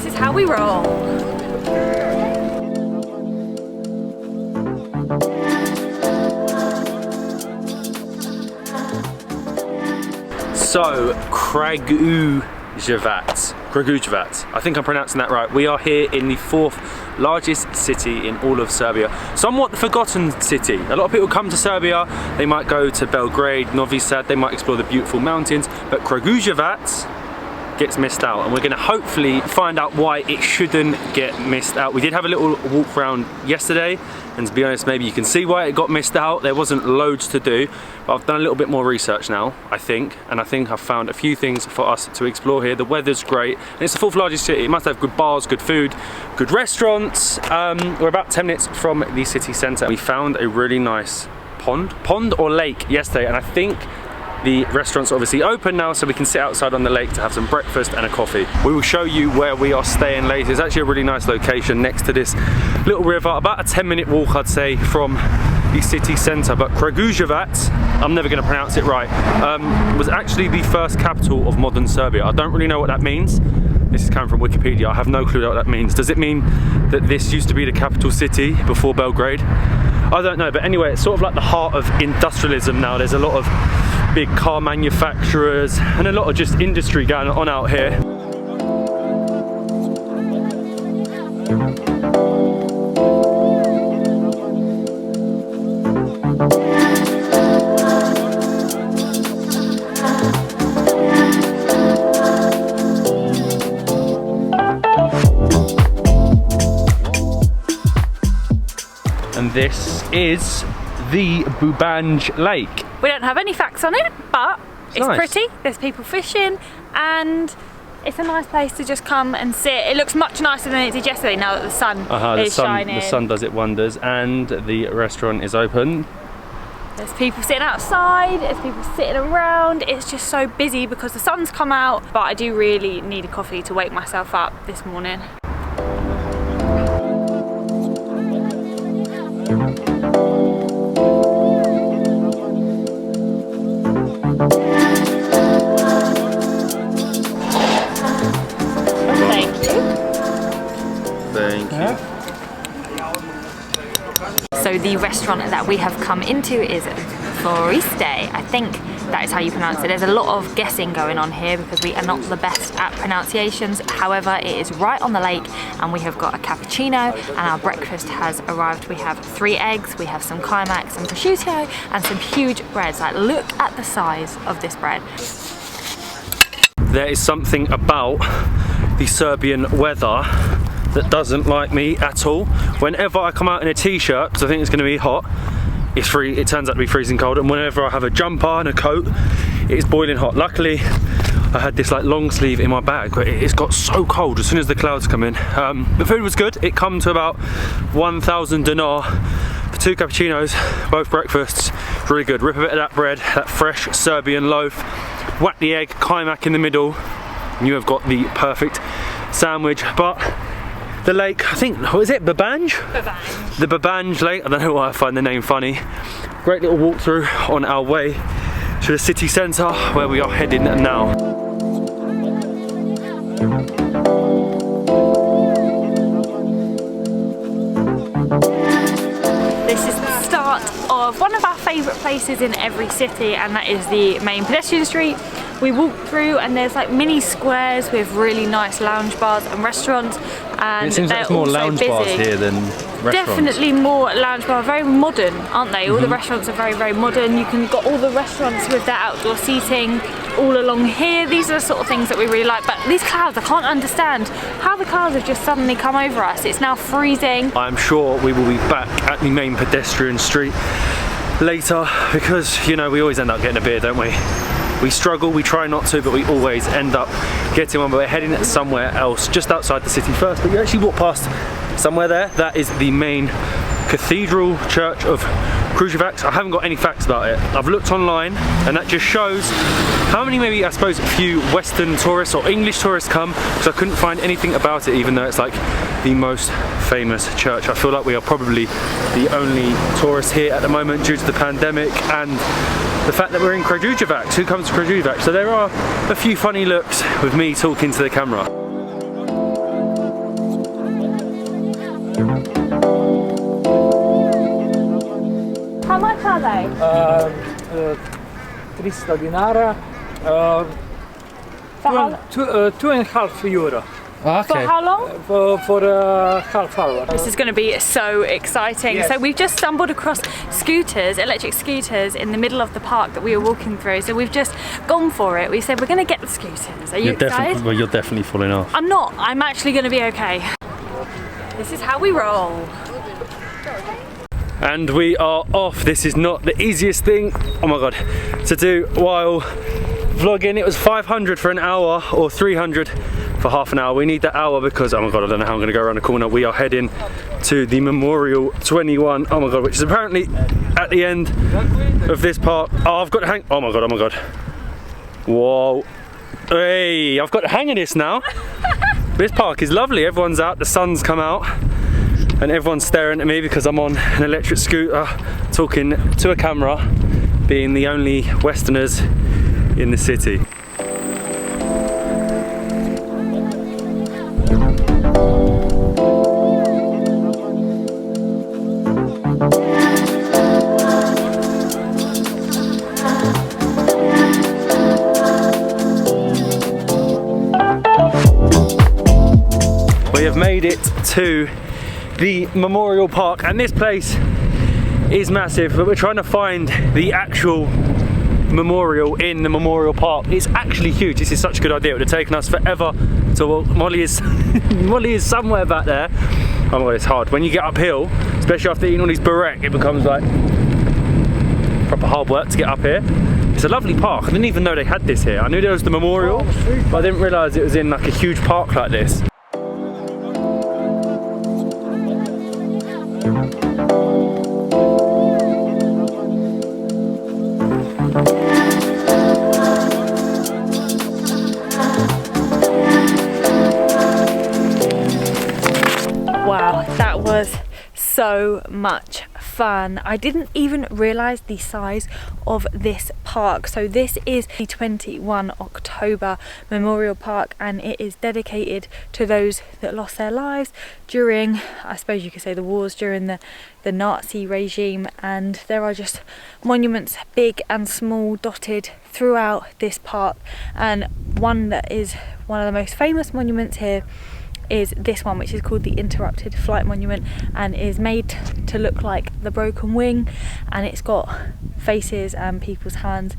this is how we roll. So, Kragujevac, I think I'm pronouncing that right. We are here in the 4th largest city in all of Serbia. Somewhat the forgotten city. A lot of people come to Serbia, they might go to Belgrade, Novi Sad, they might explore the beautiful mountains, but Kragujevac gets missed out, and we're going to hopefully find out why it shouldn't get missed out. We did have a little walk around yesterday, and to be honest, maybe you can see why it got missed out. There wasn't loads to do, but I've done a little bit more research now, I think, and I think I've found a few things for us to explore here. The weather's great, and it's the 4th largest city. It must have good bars, good food, good restaurants. We're about 10 minutes from the city centre. We found a really nice pond or lake yesterday, and I think the restaurant's obviously open now, so we can sit outside on the lake to have some breakfast and a coffee. We will show you where we are staying later. It's actually a really nice location next to this little river, about a 10-minute walk, I'd say, from the city centre. But Kragujevac, I'm never going to pronounce it right, was actually the first capital of modern Serbia. I don't really know what that means. This is coming from Wikipedia. I have no clue what that means. Does it mean that this used to be the capital city before Belgrade? I don't know, but anyway, it's sort of like the heart of industrialism now. There's a lot of big car manufacturers and a lot of just industry going on out here. And this is the Bubanj Lake. We don't have any facts on it, but it's nice. Pretty. There's people fishing, and it's a nice place to just come and sit. It looks much nicer than it did yesterday now that the sun is shining. The sun does it wonders, and the restaurant is open. There's people sitting outside, there's people sitting around. It's just so busy because the sun's come out, but I do really need a coffee to wake myself up this morning. So the restaurant that we have come into is Foriste. I think that is how you pronounce it. There's a lot of guessing going on here because we are not the best at pronunciations. However, it is right on the lake, and we have got a cappuccino, and our breakfast has arrived. We have 3 eggs, we have some kaimak, some prosciutto, and some huge breads. Like, look at the size of this bread. There is something about the Serbian weather that doesn't like me at all. Whenever I come out in a t-shirt, because I think it's going to be hot, it turns out to be freezing cold, and whenever I have a jumper and a coat, it is boiling hot. Luckily, I had this like long sleeve in my bag, but it's got so cold as soon as the clouds come in. The food was good. It come to about 1,000 dinar for 2 cappuccinos, both breakfasts. Really good. Rip a bit of that bread, that fresh Serbian loaf, whack the egg, kaimak in the middle, and you have got the perfect sandwich. But the lake, I think, what is it, Bubanj? Bubanj. The Bubanj Lake, I don't know why I find the name funny. Great little walkthrough on our way to the city centre, where we are heading now. This is the start of one of our favourite places in every city, and that is the main pedestrian street. We walk through, and there's like mini squares with really nice lounge bars and restaurants, and it seems like it's more lounge bars here than restaurants. Definitely more lounge bar, very modern, aren't they? All the restaurants are very, very modern. You can got all the restaurants with their outdoor seating all along here. These are the sort of things that we really like. But these clouds, I can't understand how the clouds have just suddenly come over us. It's now freezing. I'm sure we will be back at the main pedestrian street later, because, you know, we always end up getting a beer, don't we? We struggle, we try not to, but we always end up getting one. But we're heading somewhere else, just outside the city first. But you actually walk past somewhere there. That is the main cathedral church of Kragujevac. I haven't got any facts about it. I've looked online, and that just shows how many, maybe, I suppose, a few Western tourists or English tourists come, because I couldn't find anything about it, even though it's like the most famous church. I feel like we are probably the only tourists here at the moment due to the pandemic and the fact that we're in Kragujevac. Who comes to Kragujevac? So there are a few funny looks with me talking to the camera. pay? 300 dinara. For how, 2.5 euro for how long? for half hour. This is going to be so exciting. Yes. So we've just stumbled across scooters, electric scooters in the middle of the park that we were walking through. So we've just gone for it. We said we're going to get the scooters. Are you excited? Well, you're definitely falling off. I'm not. I'm actually going to be okay. This is how we roll. And we are off. This is not the easiest thing, oh my god, to do while vlogging. It was 500 for an hour or 300 for half an hour. We need the hour because, oh my god, I don't know how I'm going to go around the corner. We are heading to the Memorial 21, oh my god, which is apparently at the end of this park. Oh, I've got to hang, oh my god, oh my god. Whoa. Hey, I've got to hang of this now. This park is lovely. Everyone's out, the sun's come out. And everyone's staring at me because I'm on an electric scooter talking to a camera, being the only Westerners in the city. We have made it to the Memorial Park, and this place is massive, but we're trying to find the actual memorial in the Memorial Park. It's actually huge. This is such a good idea. It would have taken us forever to walk. Molly is Molly is somewhere back there. Oh my god, it's hard. When you get uphill, especially after eating all these burek, it becomes like proper hard work to get up here. It's a lovely park. I didn't even know they had this here. I knew there was the memorial, but I didn't realise it was in like a huge park like this. Wow, that was so much fun. I didn't even realise the size of this park. So this is the 21 October Memorial Park, and it is dedicated to those that lost their lives during, I suppose you could say, the wars during the Nazi regime. And there are just monuments, big and small, dotted throughout this park, and one that is one of the most famous monuments here is this one, which is called the Interrupted Flight Monument, and is made to look like the broken wing, and it's got faces and people's hands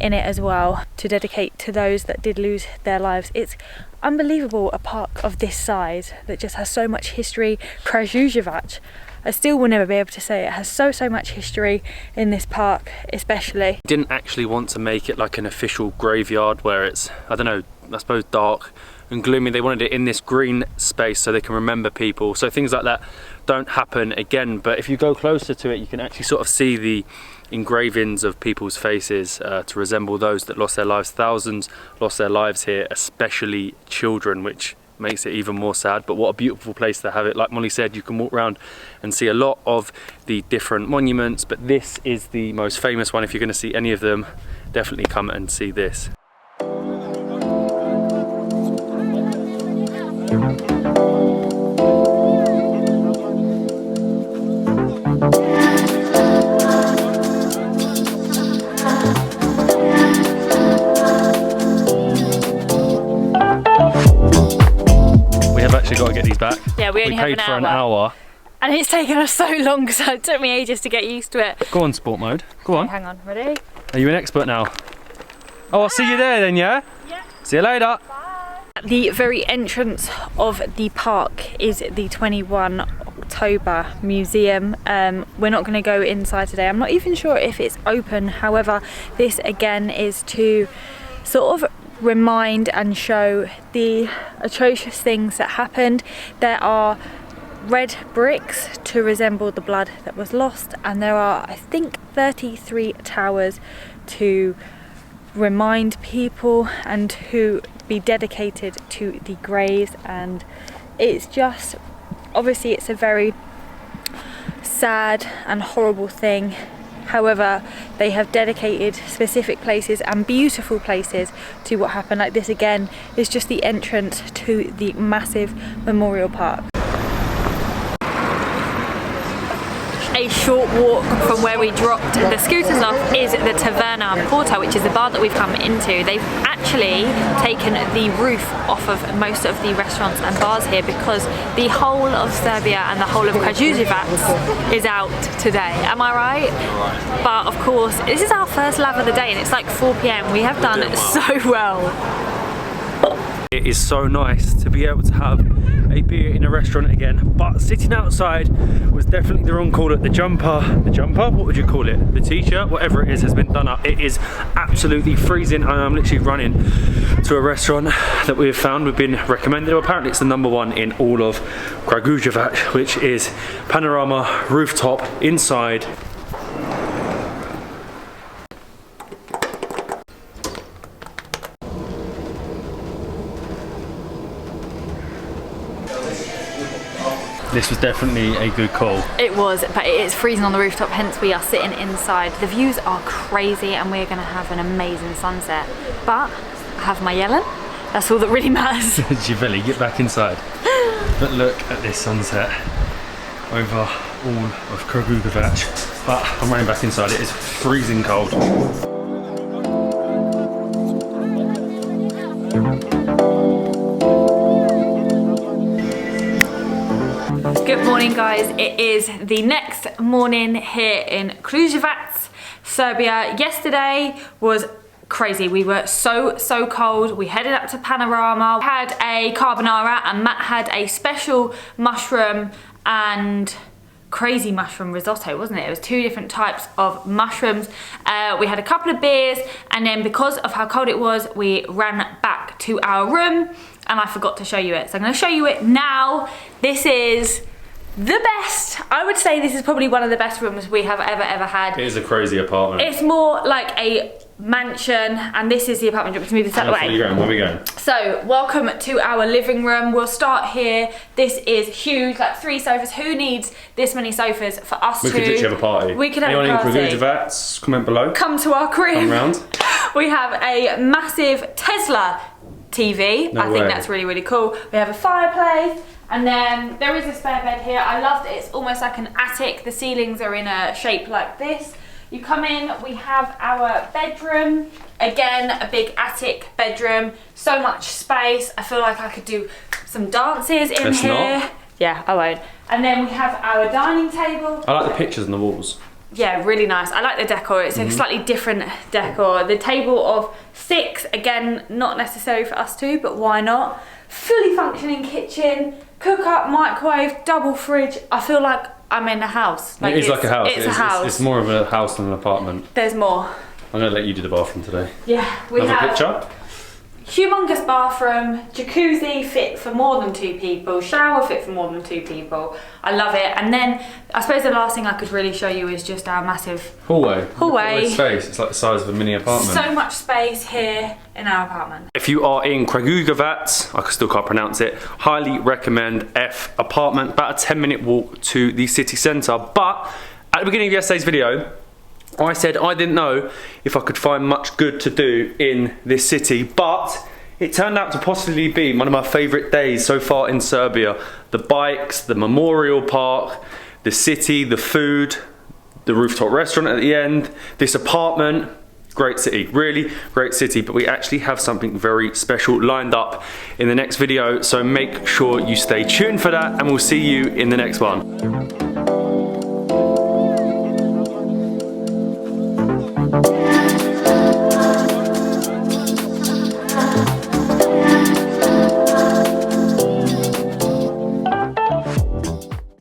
in it as well to dedicate to those that did lose their lives. It's unbelievable, a park of this size that just has so much history. Kragujevac, I still will never be able to say it, has so much history in this park especially. Didn't actually want to make it like an official graveyard where it's, I don't know, I suppose dark and gloomy. They wanted it in this green space so they can remember people, so things like that don't happen again. But if you go closer to it, you can actually sort of see the engravings of people's faces to resemble those that lost their lives. Thousands lost their lives here, especially children, which makes it even more sad. But what a beautiful place to have it. Like Molly said, you can walk around and see a lot of the different monuments, but this is the most famous one. If you're going to see any of them, definitely come and see this. We have actually got to get these back. Yeah, we only have paid for an hour. And it's taken us so long, so it took me ages to get used to it. Go on, sport mode. Go on. Hang on, ready? Are you an expert now? Oh, I'll see you there then, yeah? Yeah. See you later. At the very entrance of the park is the 21 October Museum. We're not going to go inside today. I'm not even sure if it's open. However, this again is to sort of remind and show the atrocious things that happened. There are red bricks to resemble the blood that was lost, and there are, I think, 33 towers to remind people and who be dedicated to the graves. And it's just, obviously it's a very sad and horrible thing. However, they have dedicated specific places and beautiful places to what happened. Like this again is just the entrance to the massive memorial park. a short walk from where we dropped the scooters off is the Taverna Porta, which is the bar that we've come into. They've actually taken the roof off of most of the restaurants and bars here because the whole of Serbia and the whole of Kragujevac is out today. Am I right? Right. But of course, this is our first lab of the day and it's like 4 p.m. We have done so well. It is so nice to be able to have a beer in a restaurant again, but sitting outside was definitely the wrong call. At the jumper, what would you call it? The t-shirt, whatever it is, has been done up. It is absolutely freezing and I'm literally running to a restaurant that we have found, we've been recommended. Well, apparently it's the #1 in all of Kragujevac, which is Panorama Rooftop inside. This was definitely a good call. It was, but it is freezing on the rooftop, hence we are sitting inside. The views are crazy and we're gonna have an amazing sunset. But I have my yellen, that's all that really matters. Givelli, get back inside. But look at this sunset over all of Kragujevac. But I'm running back inside, it is freezing cold. Good morning guys, it is the next morning here in Kragujevac, Serbia. Yesterday was crazy, we were so cold. We headed up to Panorama, had a carbonara and Matt had a special mushroom and crazy mushroom risotto, wasn't it? It was 2 different types of mushrooms. We had a couple of beers and then because of how cold it was, we ran back to our room and I forgot to show you it. So I'm gonna show you it now. This is the best. I would say this is probably one of the best rooms we have ever had. It is a crazy apartment. It's more like a mansion and this is the apartment. Do you want me to move this out of the way? Where are we going? So, welcome to our living room. We'll start here. This is huge, like 3 sofas. Who needs this many sofas for us We could literally have a party. We could have a party. Anyone in Kragujevac, comment below. Come to our crib. Come round. We have a massive Tesla TV. I think that's really cool. We have a fireplace. And then there is a spare bed here. I love that it's almost like an attic. The ceilings are in a shape like this. You come in, we have our bedroom. Again, a big attic bedroom. So much space. I feel like I could do some dances in here. Not. Yeah, I won't. And then we have our dining table. I like the pictures on the walls. Yeah, really nice. I like the decor. It's a slightly different decor. The table of 6, again, not necessary for us 2, but why not? Fully functioning kitchen, cook up, microwave, double fridge. I feel like I'm in a house. Like it is like a house. It's a house. It's more of a house than an apartment. There's more. I'm going to let you do the bathroom today. Yeah, we have a picture. Humongous bathroom, jacuzzi fit for more than 2 people, shower fit for more than 2 people. I love it. And then I suppose the last thing I could really show you is just our massive hallway. Space. It's like the size of a mini apartment. So much space here in our apartment. If you are in Kragujevac, I still can't pronounce it, highly recommend F apartment. About a 10-minute walk to the city centre. But at the beginning of yesterday's video, I said I didn't know if I could find much good to do in this city, but it turned out to possibly be one of my favourite days so far in Serbia. The bikes, the memorial park, the city, the food, the rooftop restaurant at the end, this apartment. Great city, really great city, but we actually have something very special lined up in the next video, so make sure you stay tuned for that and we'll see you in the next one.